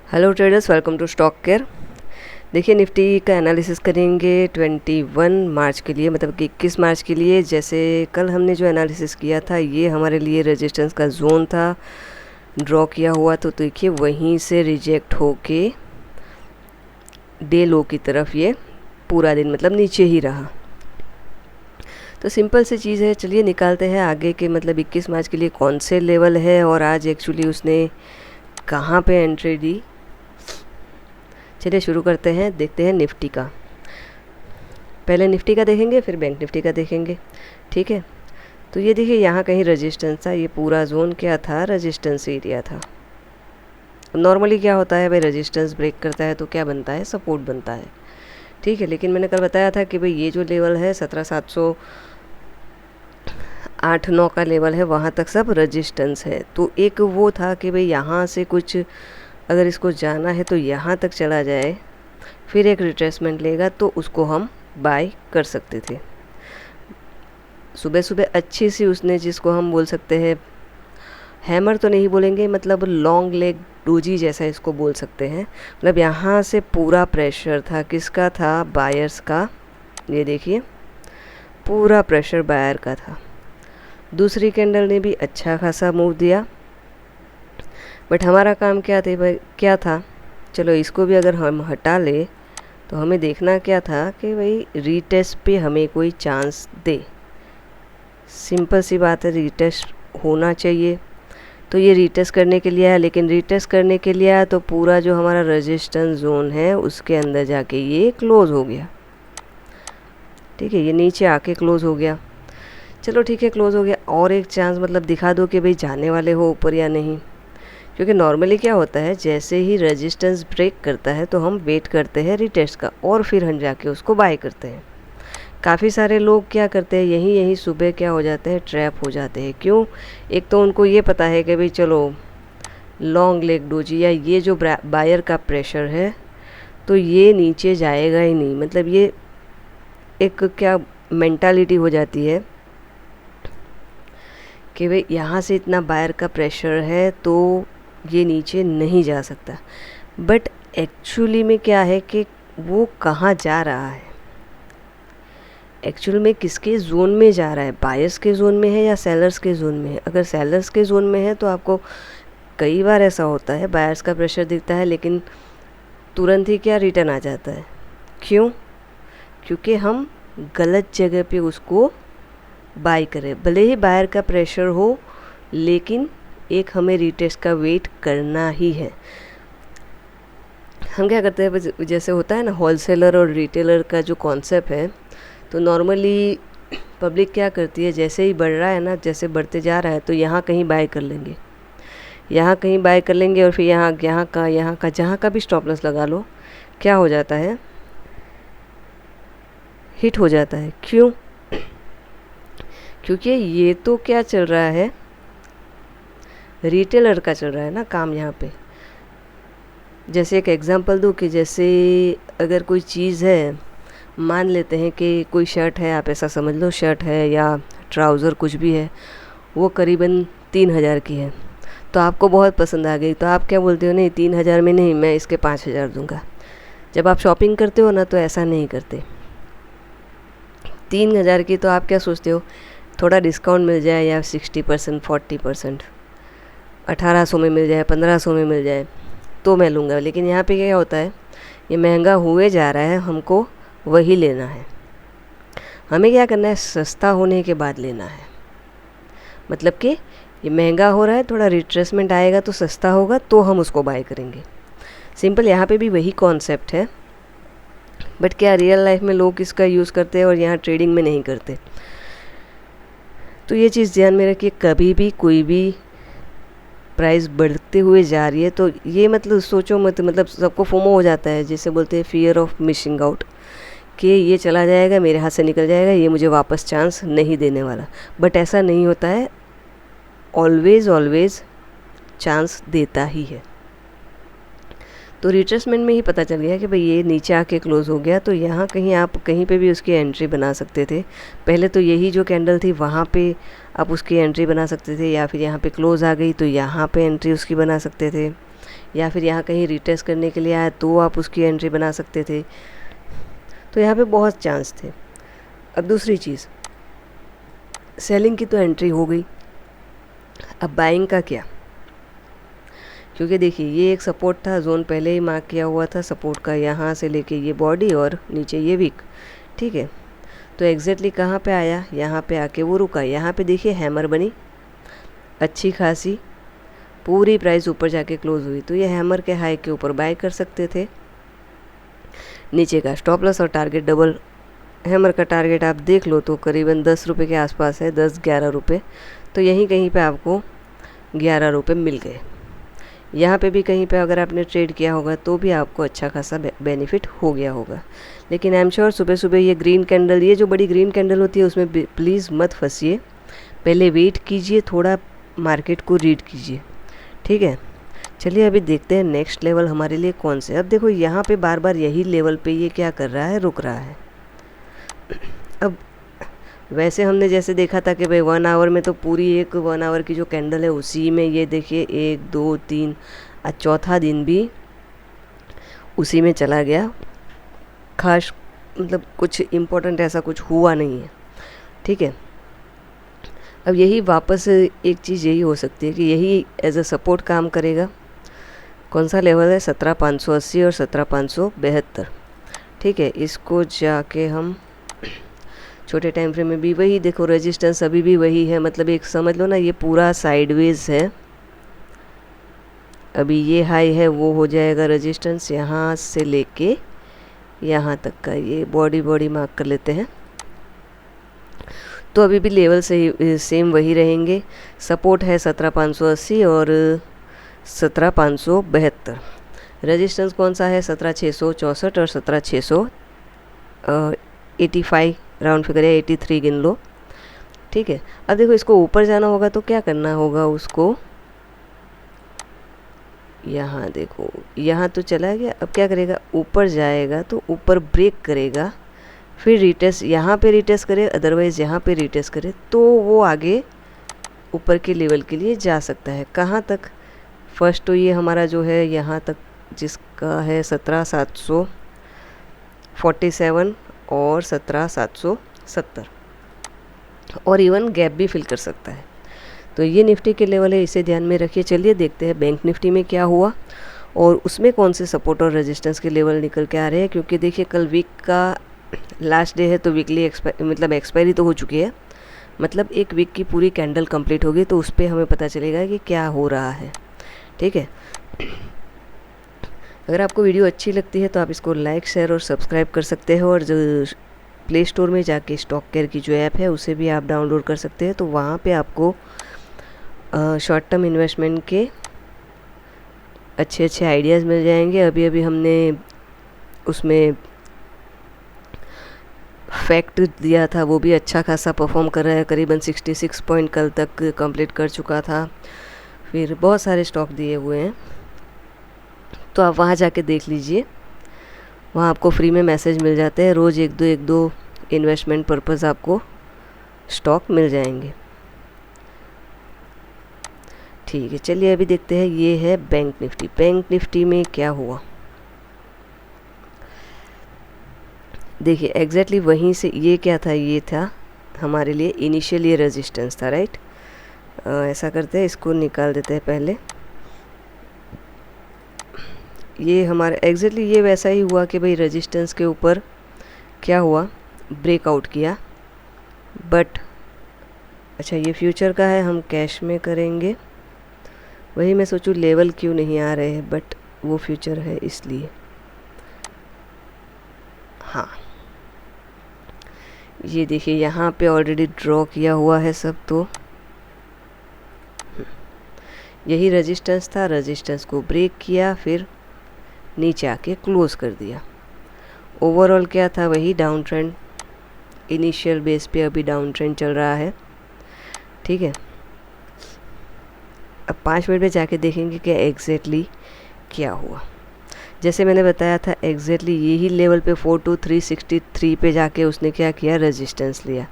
Hello traders, welcome to Stock Care. देखिए, निफ्टी का analysis करेंगे 21 मार्च के लिए, मतलब कि 21 मार्च के लिए। जैसे कल हमने जो एनालिसिस किया था, ये हमारे लिए रेजिस्टेंस का जोन था, ड्रॉ किया हुआ। तो देखिए, वहीं से रिजेक्ट होके डे लो की तरफ ये पूरा दिन मतलब नीचे ही रहा। तो सिंपल सी चीज़ है, चलिए निकालते हैं आगे के मतलब 21 मार्च के लिए कौन से लेवल है और आज एक्चुअली उसने कहाँ पे एंट्री दी। चलिए शुरू करते हैं, देखते हैं निफ्टी का। पहले निफ्टी का देखेंगे, फिर बैंक निफ्टी का देखेंगे, ठीक है। तो ये देखिए, यहाँ कहीं रेजिस्टेंस था, ये पूरा जोन क्या था, रेजिस्टेंस एरिया था। नॉर्मली क्या होता है भाई, रेजिस्टेंस ब्रेक करता है तो क्या बनता है, सपोर्ट बनता है, ठीक है। लेकिन मैंने कल बताया था कि भाई ये जो लेवल है 17,708-9 का लेवल है, वहाँ तक सब रेजिस्टेंस है। तो एक वो था कि भाई यहाँ से कुछ अगर इसको जाना है तो यहाँ तक चला जाए, फिर एक रिट्रेसमेंट लेगा तो उसको हम बाय कर सकते थे। सुबह सुबह अच्छी सी उसने, जिसको हम बोल सकते हैं हैमर तो नहीं बोलेंगे, मतलब लॉन्ग लेग डोजी जैसा इसको बोल सकते हैं। मतलब यहाँ से पूरा प्रेशर था, किसका था, बायर्स का। ये देखिए, पूरा प्रेशर बायर का था। दूसरी कैंडल ने भी अच्छा खासा मूव दिया, बट हमारा काम क्या थे भाई, क्या था, चलो इसको भी अगर हम हटा ले तो हमें देखना क्या था कि भाई रीटेस्ट पे हमें कोई चांस दे। सिंपल सी बात है, रीटेस्ट होना चाहिए। तो ये रीटेस्ट करने के लिए आया, लेकिन रीटेस्ट करने के लिए आया तो पूरा जो हमारा रेजिस्टेंस जोन है उसके अंदर जाके ये क्लोज़ हो गया, ठीक है। ये नीचे आके क्लोज़ हो गया, चलो ठीक है, क्लोज़ हो गया। और एक चांस मतलब दिखा दो कि भाई जाने वाले हो ऊपर या नहीं, क्योंकि नॉर्मली क्या होता है, जैसे ही रेजिस्टेंस ब्रेक करता है तो हम वेट करते हैं रिटेस्ट का और फिर हम जाके उसको बाय करते हैं। काफ़ी सारे लोग क्या करते हैं, यहीं सुबह क्या हो जाते हैं, ट्रैप हो जाते हैं। क्यों? एक तो उनको ये पता है कि भाई चलो लॉन्ग लेग डोजी या ये जो बायर का प्रेशर है तो ये नीचे जाएगा ही नहीं, मतलब ये एक क्या मेंटालिटी हो जाती है कि भाई यहाँ से इतना बायर का प्रेशर है तो ये नीचे नहीं जा सकता। बट एक्चुअली में क्या है कि वो कहाँ जा रहा है, एक्चुअल में किसके जोन में जा रहा है, बायर्स के जोन में है या सेलर्स के जोन में है। अगर सेलर्स के जोन में है तो आपको कई बार ऐसा होता है, बायर्स का प्रेशर दिखता है लेकिन तुरंत ही क्या रिटर्न आ जाता है। क्यों? क्योंकि हम गलत जगह पे उसको बाय करें। भले ही बायर का प्रेशर हो, लेकिन एक हमें रीटेस्ट का वेट करना ही है। हम क्या करते हैं, जैसे होता है ना होलसेलर और रिटेलर का जो कॉन्सेप्ट है, तो नॉर्मली पब्लिक क्या करती है, जैसे ही बढ़ रहा है ना, जैसे बढ़ते जा रहा है तो यहाँ कहीं बाय कर लेंगे, यहाँ कहीं बाय कर लेंगे और फिर यहाँ का जहाँ का भी स्टॉप लॉस लगा लो, क्या हो जाता है, हिट हो जाता है। क्यों? क्योंकि ये तो क्या चल रहा है, रिटेलर का चल रहा है ना काम यहाँ पे। जैसे एक एग्जांपल दूँ कि जैसे अगर कोई चीज़ है, मान लेते हैं कि कोई शर्ट है, आप ऐसा समझ लो शर्ट है या ट्राउज़र कुछ भी है, वो करीबन 3,000 की है, तो आपको बहुत पसंद आ गई, तो आप क्या बोलते हो, नहीं 3,000 में नहीं, मैं इसके 5,000 दूंगा। जब आप शॉपिंग करते हो ना तो ऐसा नहीं करते। 3,000 की तो आप क्या सोचते हो, थोड़ा डिस्काउंट मिल जाए या 60%, 40%, 1,800 में मिल जाए, 1,500 में मिल जाए तो मैं लूँगा। लेकिन यहाँ पे क्या होता है, ये महंगा हुए जा रहा है, हमको वही लेना है। हमें क्या करना है, सस्ता होने के बाद लेना है। मतलब कि ये महंगा हो रहा है, थोड़ा रिट्रेसमेंट आएगा तो सस्ता होगा तो हम उसको बाय करेंगे। सिंपल यहाँ पे भी वही कॉन्सेप्ट है, बट क्या रियल लाइफ में लोग इसका यूज़ करते हैं और यहाँ ट्रेडिंग में नहीं करते। तो ये चीज़ ध्यान में रखिए, कभी भी कोई भी प्राइस बढ़ते हुए जा रही है तो ये मतलब सोचो मत, मतलब सबको फोमो हो जाता है, जैसे बोलते हैं फियर ऑफ मिसिंग आउट, कि ये चला जाएगा, मेरे हाथ से निकल जाएगा, ये मुझे वापस चांस नहीं देने वाला। बट ऐसा नहीं होता है, ऑलवेज़ चांस देता ही है। तो रिट्रेसमेंट में ही पता चल गया कि भाई ये नीचे आके क्लोज़ हो गया, तो यहाँ कहीं आप कहीं पे भी उसकी एंट्री बना सकते थे। पहले तो यही जो कैंडल थी वहाँ पे आप उसकी एंट्री बना सकते थे, या फिर यहाँ पे क्लोज़ आ गई तो यहाँ पे एंट्री उसकी बना सकते थे, या फिर यहाँ कहीं रीटेस्ट करने के लिए आया तो आप उसकी एंट्री बना सकते थे। तो यहाँ पे बहुत चांस थे। अब दूसरी चीज़, सेलिंग की तो एंट्री हो गई, अब बाइंग का क्या? क्योंकि देखिए ये एक सपोर्ट था, जोन पहले ही मार्क किया हुआ था सपोर्ट का, यहाँ से लेके ये बॉडी और नीचे ये वीक, ठीक है। तो एग्जैक्टली कहाँ पे आया, यहाँ पे आके वो रुका। यहाँ पे देखिए हैमर बनी अच्छी खासी, पूरी प्राइस ऊपर जाके क्लोज हुई। तो ये हैमर के हाई के ऊपर बाय कर सकते थे। नीचे का स्टॉप लॉस और टारगेट डबल। हैमर का टारगेट आप देख लो तो करीबन 10 रुपये के आसपास है, 10-11 रुपये। तो यहीं कहीं पे आपको 11 रुपये मिल गए। यहाँ पे भी कहीं पे अगर आपने ट्रेड किया होगा तो भी आपको अच्छा खासा बेनिफिट हो गया होगा। लेकिन आई एम श्योर सुबह सुबह ये ग्रीन कैंडल, ये जो बड़ी ग्रीन कैंडल होती है उसमें प्लीज़ मत फंसिए, पहले वेट कीजिए, थोड़ा मार्केट को रीड कीजिए, ठीक है। चलिए अभी देखते हैं नेक्स्ट लेवल हमारे लिए कौन से। अब देखो यहाँ पे बार बार यही लेवल पे ये क्या कर रहा है, रुक रहा है। अब वैसे हमने जैसे देखा था कि भाई 1 आवर में तो पूरी एक 1 आवर की जो कैंडल है उसी में ये देखिए 1 2 3 आज चौथा दिन भी उसी में चला गया। खास मतलब कुछ इम्पोर्टेंट ऐसा कुछ हुआ नहीं है, ठीक है। अब यही वापस एक चीज़ यही हो सकती है कि यही एज अ सपोर्ट काम करेगा। कौन सा लेवल है, 17,580 और 17,572, ठीक है। इसको जाके हम छोटे टाइम फ्रेम में भी वही देखो, रेजिस्टेंस अभी भी वही है, मतलब एक समझ लो ना ये पूरा साइडवेज है। अभी ये हाई है, वो हो जाएगा रेजिस्टेंस यहाँ से लेके यहाँ तक का, ये बॉडी मार्क कर लेते हैं। तो अभी भी लेवल से सेम वही रहेंगे। सपोर्ट है 17,580 और 17,572। रेजिस्टेंस कौन सा है, 17,664 और 17,685, राउंड फिगर है 83 गिन लो, ठीक है। अब देखो इसको ऊपर जाना होगा तो क्या करना होगा उसको, यहाँ देखो यहाँ तो चला गया। अब क्या करेगा, ऊपर जाएगा तो ऊपर ब्रेक करेगा, फिर रिटेस्ट यहाँ पे रिटेस्ट करे, अदरवाइज़ यहाँ पे रिटेस्ट करे तो वो आगे ऊपर के लेवल के लिए जा सकता है। कहाँ तक, फर्स्ट तो ये हमारा जो है यहाँ तक जिसका है 17,747 और 17,770, और इवन गैप भी फिल कर सकता है। तो ये निफ्टी के लेवल है, इसे ध्यान में रखिए। चलिए देखते हैं बैंक निफ्टी में क्या हुआ और उसमें कौन से सपोर्ट और रेजिस्टेंस के लेवल निकल के आ रहे हैं। क्योंकि देखिए कल वीक का लास्ट डे है तो वीकली एक्सपायरी तो हो चुकी है, मतलब एक वीक की पूरी कैंडल कंप्लीट होगी, तो उस पर हमें पता चलेगा कि क्या हो रहा है, ठीक है। अगर आपको वीडियो अच्छी लगती है तो आप इसको लाइक शेयर और सब्सक्राइब कर सकते हो, और जो प्ले स्टोर में जाके स्टॉक केयर की जो ऐप है उसे भी आप डाउनलोड कर सकते हैं। तो वहाँ पे आपको शॉर्ट टर्म इन्वेस्टमेंट के अच्छे आइडियाज़ मिल जाएंगे। अभी हमने उसमें फैक्ट दिया था, वो भी अच्छा खासा परफॉर्म कर रहा है, करीबन 66 पॉइंट कल तक कंप्लीट कर चुका था। फिर बहुत सारे स्टॉक दिए हुए हैं, तो आप वहाँ जाके देख लीजिए। वहाँ आपको फ्री में मैसेज मिल जाते हैं, रोज़ एक दो इन्वेस्टमेंट पर्पज़ आपको स्टॉक मिल जाएंगे, ठीक है। चलिए अभी देखते हैं, ये है बैंक निफ्टी। बैंक निफ्टी में क्या हुआ देखिए, एग्जैक्टली वहीं से ये क्या था, ये था हमारे लिए इनिशियल ये रेजिस्टेंस था, राइट। ऐसा करते हैं, इसको निकाल देते हैं पहले। ये हमारा एग्जैक्टली ये वैसा ही हुआ कि भाई रेजिस्टेंस के ऊपर क्या हुआ, ब्रेकआउट किया। बट अच्छा ये फ्यूचर का है, हम कैश में करेंगे। वही मैं सोचूं लेवल क्यों नहीं आ रहे हैं, बट वो फ्यूचर है इसलिए। हाँ ये देखिए यहाँ पे ऑलरेडी ड्रॉ किया हुआ है सब, तो यही रेजिस्टेंस था, रेजिस्टेंस को ब्रेक किया, फिर नीचे आके क्लोज कर दिया। ओवरऑल क्या था, वही डाउन ट्रेंड, इनिशियल बेस पे अभी डाउन ट्रेंड चल रहा है, ठीक है। अब 5 मिनट में जाके देखेंगे कि एग्जैक्टली क्या हुआ। जैसे मैंने बताया था एग्जैक्टली यही लेवल पे 42,363 पे जाके उसने क्या किया, रेजिस्टेंस लिया।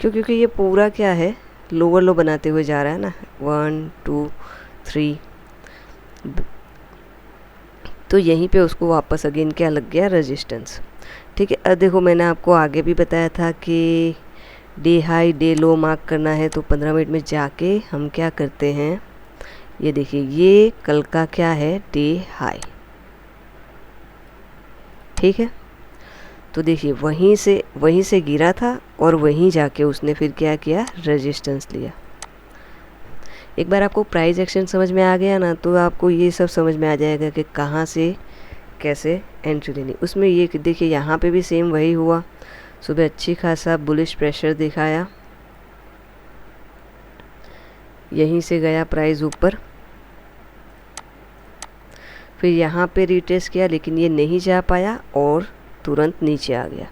क्योंकि ये पूरा क्या है, लोअर लो बनाते हुए जा रहा है ना, 1 2 3 तो यहीं पे उसको वापस अगेन क्या लग गया, रेजिस्टेंस। ठीक है, अब देखो मैंने आपको आगे भी बताया था कि डे हाई डे लो मार्क करना है तो 15 मिनट में जाके हम क्या करते हैं, ये देखिए ये कल का क्या है, डे हाई। ठीक है, तो देखिए वहीं से गिरा था और वहीं जाके उसने फिर क्या किया, रेजिस्टेंस लिया। एक बार आपको प्राइस एक्शन समझ में आ गया ना, तो आपको ये सब समझ में आ जाएगा कि कहाँ से कैसे एंट्री लेनी। उसमें ये देखिए यहाँ पे भी सेम वही हुआ, सुबह अच्छी खासा बुलिश प्रेशर दिखाया, यहीं से गया प्राइस ऊपर, फिर यहाँ पे रिटेस्ट किया लेकिन ये नहीं जा पाया और तुरंत नीचे आ गया।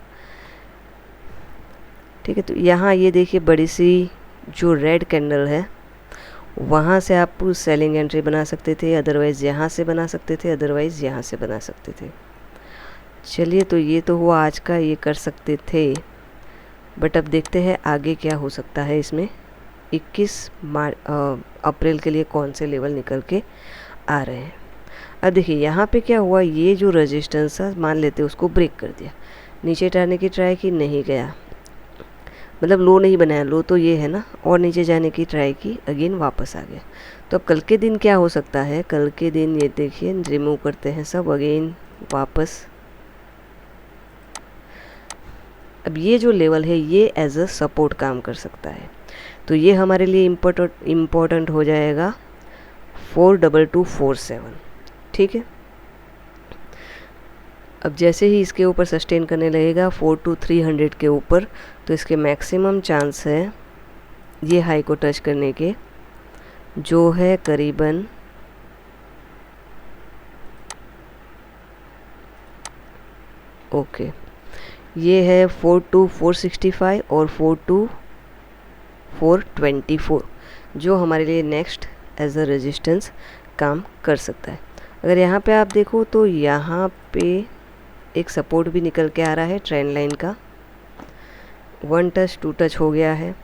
ठीक है, तो यहाँ ये देखिए बड़ी सी जो रेड कैंडल है वहाँ से आप सेलिंग एंट्री बना सकते थे, अदरवाइज़ यहाँ से बना सकते थे, अदरवाइज़ यहाँ से बना सकते थे। चलिए, तो ये तो हुआ आज का, ये कर सकते थे। बट अब देखते हैं आगे क्या हो सकता है इसमें। 21 अप्रैल के लिए कौन से लेवल निकल के आ रहे हैं। अब देखिए यहाँ पे क्या हुआ, ये जो रेजिस्टेंस था मान लेते उसको ब्रेक कर दिया, नीचे जाने की ट्राई की, नहीं गया, मतलब लो नहीं बनाया, लो तो ये है ना, और नीचे जाने की ट्राई की, अगेन वापस आ गया। तो अब कल के दिन क्या हो सकता है, कल के दिन ये देखिए रिमूव करते हैं सब, अगेन वापस। अब ये जो लेवल है ये एज अ सपोर्ट काम कर सकता है, तो ये हमारे लिए इम्पोर्टेंट हो जाएगा 42247। ठीक है, अब जैसे ही इसके ऊपर सस्टेन करने लगेगा 42300 के ऊपर, तो इसके मैक्सिमम चांस है ये हाई को टच करने के, जो है करीबन ये है 42465 और 42424, जो हमारे लिए नेक्स्ट एज अ रेजिस्टेंस काम कर सकता है। अगर यहाँ पे आप देखो तो यहाँ पे एक सपोर्ट भी निकल के आ रहा है ट्रेंड लाइन का, 1 टच 2 टच हो गया है।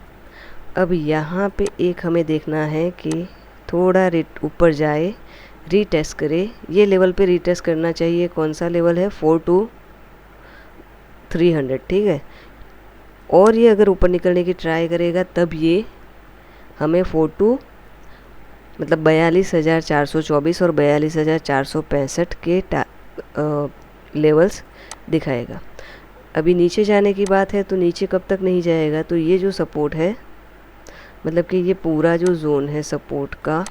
अब यहाँ पे एक हमें देखना है कि थोड़ा रेट ऊपर जाए, रीटेस्ट करे, ये लेवल पे रीटेस्ट करना चाहिए। कौन सा लेवल है, 42300। ठीक है, और ये अगर ऊपर निकलने की ट्राई करेगा तब ये हमें 42,424 और 42,465 के लेवल्स दिखाएगा। अभी नीचे जाने की बात है तो नीचे कब तक नहीं जाएगा, तो ये जो सपोर्ट है, मतलब कि ये पूरा जो जोन है सपोर्ट का,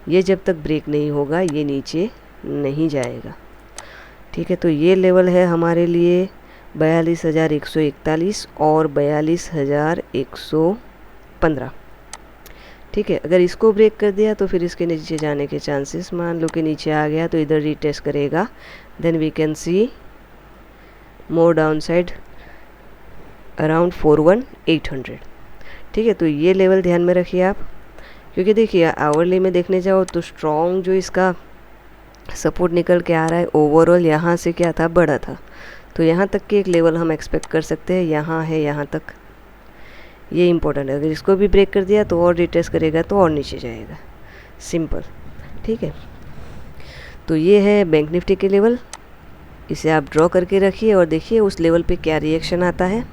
ये जब तक ब्रेक नहीं होगा ये नीचे नहीं जाएगा। ठीक है, तो ये लेवल है हमारे लिए 42,141 और 42,115। ठीक है, अगर इसको ब्रेक कर दिया तो फिर इसके नीचे जाने के चांसेस, मान लो कि नीचे आ गया तो इधर रीटेस्ट करेगा, then we can see more down side around 41800। ठीक है, तो ये लेवल ध्यान में रखिए आप, क्योंकि देखिए आवरली में देखने जाओ तो स्ट्रॉन्ग जो इसका सपोर्ट निकल के आ रहा है ओवरऑल यहाँ से क्या था, बड़ा था, तो यहाँ तक की एक लेवल हम एक्सपेक्ट कर सकते हैं, यहाँ है यहाँ तक, ये इंपॉर्टेंट है। अगर इसको भी ब्रेक कर दिया तो और रिटेस्ट करेगा तो और नीचे जाएगा, सिंपल। ठीक है, तो ये है बैंक निफ्टी के लेवल, इसे आप ड्रॉ करके रखिए और देखिए उस लेवल पे क्या रिएक्शन आता है।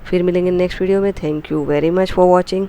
फिर मिलेंगे नेक्स्ट वीडियो में। Thank you very much for watching.